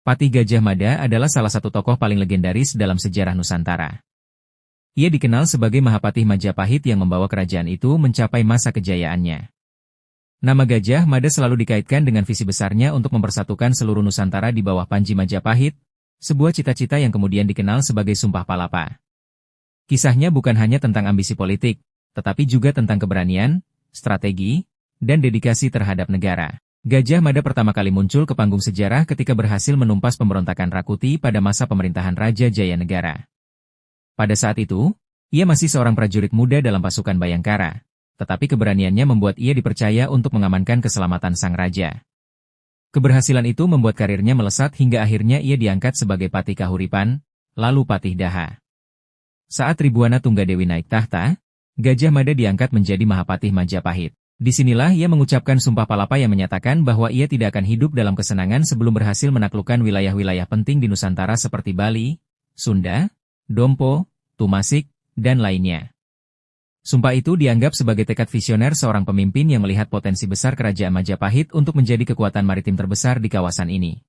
Patih Gajah Mada adalah salah satu tokoh paling legendaris dalam sejarah Nusantara. Ia dikenal sebagai Mahapatih Majapahit yang membawa kerajaan itu mencapai masa kejayaannya. Nama Gajah Mada selalu dikaitkan dengan visi besarnya untuk mempersatukan seluruh Nusantara di bawah Panji Majapahit, sebuah cita-cita yang kemudian dikenal sebagai Sumpah Palapa. Kisahnya bukan hanya tentang ambisi politik, tetapi juga tentang keberanian, strategi, dan dedikasi terhadap negara. Gajah Mada pertama kali muncul ke panggung sejarah ketika berhasil menumpas pemberontakan Rakuti pada masa pemerintahan Raja Jayanegara. Pada saat itu, ia masih seorang prajurit muda dalam pasukan Bayangkara, tetapi keberaniannya membuat ia dipercaya untuk mengamankan keselamatan sang raja. Keberhasilan itu membuat karirnya melesat hingga akhirnya ia diangkat sebagai Patih Kahuripan, lalu Patih Daha. Saat Tribuana Tunggadewi naik tahta, Gajah Mada diangkat menjadi Mahapatih Majapahit. Disinilah ia mengucapkan Sumpah Palapa yang menyatakan bahwa ia tidak akan hidup dalam kesenangan sebelum berhasil menaklukkan wilayah-wilayah penting di Nusantara seperti Bali, Sunda, Dompo, Tumasik, dan lainnya. Sumpah itu dianggap sebagai tekad visioner seorang pemimpin yang melihat potensi besar kerajaan Majapahit untuk menjadi kekuatan maritim terbesar di kawasan ini.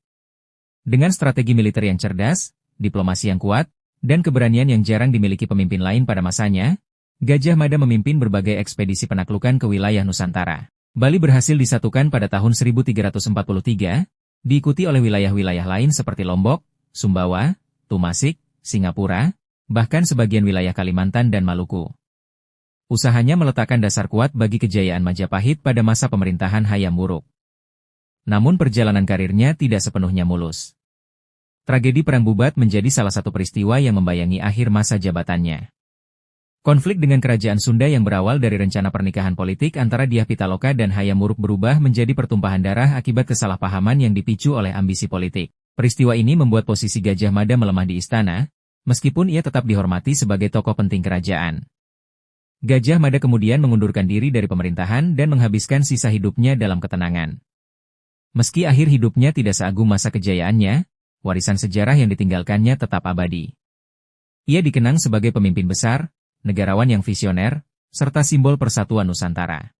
Dengan strategi militer yang cerdas, diplomasi yang kuat, dan keberanian yang jarang dimiliki pemimpin lain pada masanya, Gajah Mada memimpin berbagai ekspedisi penaklukan ke wilayah Nusantara. Bali berhasil disatukan pada tahun 1343, diikuti oleh wilayah-wilayah lain seperti Lombok, Sumbawa, Tumasik, Singapura, bahkan sebagian wilayah Kalimantan dan Maluku. Usahanya meletakkan dasar kuat bagi kejayaan Majapahit pada masa pemerintahan Hayam Wuruk. Namun perjalanan karirnya tidak sepenuhnya mulus. Tragedi Perang Bubat menjadi salah satu peristiwa yang membayangi akhir masa jabatannya. Konflik dengan kerajaan Sunda yang berawal dari rencana pernikahan politik antara Dyah Pitaloka dan Hayam Wuruk berubah menjadi pertumpahan darah akibat kesalahpahaman yang dipicu oleh ambisi politik. Peristiwa ini membuat posisi Gajah Mada melemah di istana, meskipun ia tetap dihormati sebagai tokoh penting kerajaan. Gajah Mada kemudian mengundurkan diri dari pemerintahan dan menghabiskan sisa hidupnya dalam ketenangan. Meski akhir hidupnya tidak seagung masa kejayaannya, warisan sejarah yang ditinggalkannya tetap abadi. Ia dikenang sebagai pemimpin besar, negarawan yang visioner, serta simbol persatuan Nusantara.